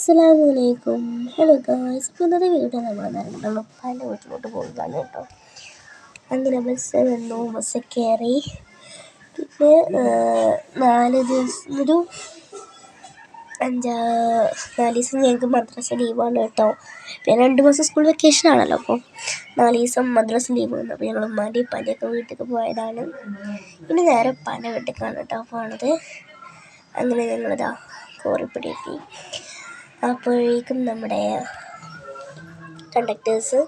അസ്സലാമലൈക്കും. Hello guys, ഇപ്പോൾ ഇന്നത്തെ വീഡിയോ നമ്മൾ പല വീട്ടിലോട്ട് പോകുന്നതാണ് കേട്ടോ. അങ്ങനെ ബസ് വന്നു, ബസ് കയറി. പിന്നെ 4 ദിവസം ഒരു 4 ദിവസം ഞങ്ങൾക്ക് മദ്രസ ലീവാണ് കേട്ടോ. പിന്നെ 2 മാസം സ്കൂൾ വെക്കേഷൻ ആണല്ലോ, അപ്പോൾ 4 ദിവസം മദ്രസ ലീവ് വന്നു. അപ്പോൾ ഞങ്ങൾ ഉമ്മാൻ്റെയും ഉപ്പാൻ്റെയൊക്കെ വീട്ടിലേക്ക് പോയതാണ്. ഇനി നേരെ ഉപ്പാൻ്റെ വീട്ടിലേക്കാണ് കേട്ടോ പോണത്. അങ്ങനെ ഞങ്ങളിതാ കോറിപ്പടിയെത്തി. അപ്പോഴേക്കും നമ്മുടെ കണ്ടക്ടേഴ്സ്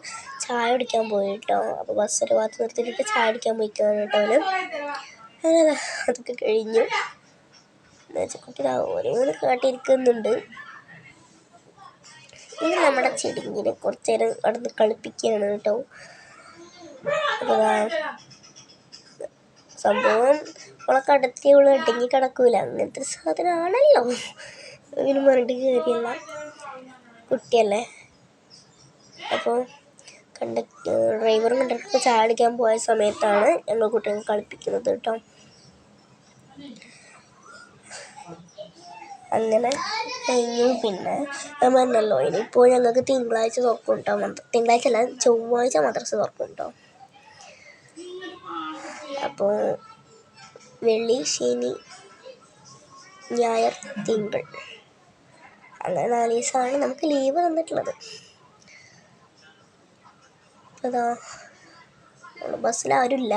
ചായ കുടിക്കാൻ പോയി കേട്ടോ. അപ്പോൾ ബസ് ഒരു ഭാഗത്ത് നിർത്തിയിട്ട് ചായ കുടിക്കാൻ പോയിക്കാണ് കേട്ടോ. അങ്ങനെ അതൊക്കെ കഴിഞ്ഞു. കുട്ടി ഓരോന്ന് കാട്ടിയിരിക്കുന്നുണ്ട്. ഇനി നമ്മുടെ ചെടിങ്ങിനെ കുറച്ച് നേരം അവിടെ കളിപ്പിക്കുകയാണ് കേട്ടോ. അപ്പോൾ സംഭവം അവളെ കടത്തി അവൾ ഇടങ്ങി കിടക്കൂല, അങ്ങനത്തെ ഒരു സാധനമാണല്ലോ. ഇതിന് പറഞ്ഞിട്ട് കയറിയല്ല, കുട്ടിയല്ലേ. അപ്പോൾ ഡ്രൈവറും കണ്ടക്ടറൊക്കെ ചാടിക്കാൻ പോയ സമയത്താണ് ഞങ്ങൾ കുട്ടികളെ കളിപ്പിക്കുന്നത് കേട്ടോ. അങ്ങനെ കഴിഞ്ഞു. പിന്നെ ഞാൻ പറഞ്ഞല്ലോ, ഇനിയിപ്പോൾ ഞങ്ങൾക്ക് തിങ്കളാഴ്ച തുറക്കും കേട്ടോ. തിങ്കളാഴ്ച അല്ല, ചൊവ്വാഴ്ച മദ്രസ തുറക്കും കേട്ടോ. അപ്പോൾ വെള്ളി, ശനി, ഞായർ, തിങ്കൾ, അങ്ങനെ 4 ദിവസമാണ് നമുക്ക് ലീവ് തന്നിട്ടുള്ളത്. അതാ ബസ്സിൽ ആരുമില്ല,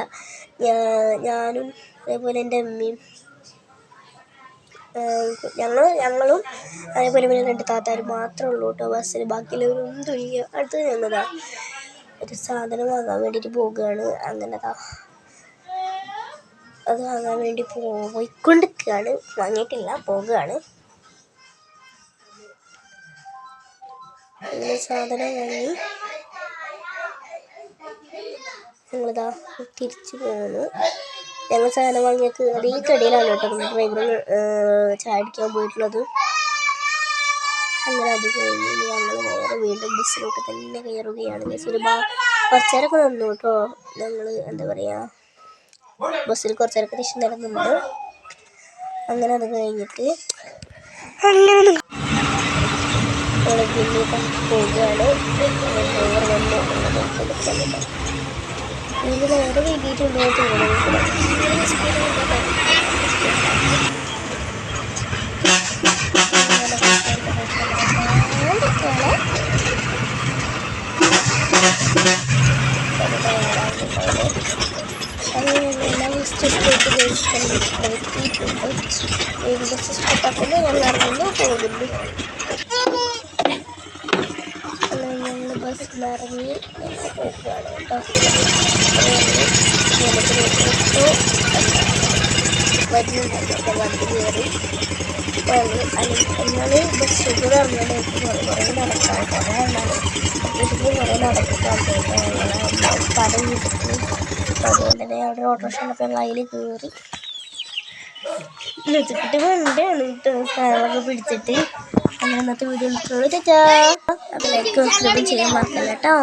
ഞാനും അതേപോലെ എൻ്റെ അമ്മയും ഞങ്ങളും അതേപോലെ 2 താത്താരും മാത്രമേ ഉള്ളൂ കേട്ടോ ബസ്സിൽ. ബാക്കിയുള്ളവരൊന്നും തൊഴിയ. അടുത്ത് ഞങ്ങളതാ ഒരു സാധനം വാങ്ങാൻ വേണ്ടിയിട്ട് പോവുകയാണ്. അങ്ങനെതാ അത് വാങ്ങാൻ വേണ്ടി പോയിക്കൊണ്ടിരിക്കുകയാണ്. വാങ്ങിയിട്ടില്ല, പോകുകയാണ്. അങ്ങനെ സാധനം വാങ്ങി ഞങ്ങളിതാ തിരിച്ചു പോകുന്നു. ഞങ്ങൾ സാധനം വാങ്ങിയത് അതേ കടയിലാണ് കേട്ടോ ഡ്രൈവർ ചായ അടിക്കാൻ പോയിട്ടുള്ളത്. അങ്ങനെ അത് കഴിഞ്ഞ് ഞങ്ങൾ നേരെ വീണ്ടും ബസ്സിലോട്ട് തന്നെ കയറുകയാണ്. കുറച്ച് നേരമൊക്കെ നിന്നു കേട്ടോ. ഞങ്ങൾ എന്താ പറയുക, ബസ്സിൽ കുറച്ച് നേരമൊക്കെ തിരിച്ചു നടന്നുണ്ട്. അങ്ങനെ അത് കഴിഞ്ഞിട്ട് അങ്ങനെ പോവുകയാണ്. ഡ്രൈവർ വന്നു ഇത് നേരെ വൈകിട്ടുണ്ടോ തോന്നുന്നു. ഇഷ്ടപ്പെട്ടത് ഞാൻ ഇറങ്ങുന്നു, പോകുന്നു. ഞങ്ങൾ ബസ്സിൽ ഇറങ്ങി പോകുകയാണ് കേട്ടോ. വണ്ടി കയറി ഞങ്ങൾ ബസ് കൂടെ ഇറങ്ങാൻ കുറേ നടക്കാൻ കുറേ നടക്കാൻ പടം കിട്ടി. അതുകൊണ്ട് തന്നെ അവിടെ ഓട്ടോറിക്ഷ ഉള്ളപ്പോൾ ഞങ്ങൾ അതിൽ കയറി വെച്ചിട്ട് വണ്ടിയാണ് കേട്ടോ. സാധനങ്ങളൊക്കെ പിടിച്ചിട്ട് അങ്ങനെ ഇന്നത്തെ വീഡിയോ വിളിച്ചോളൂ. ചേച്ചാ അപ്പോൾ ലൈക്ക് സബ്സ്ക്രൈബ് ചെയ്യാൻ മറക്കല്ല കേട്ടോ.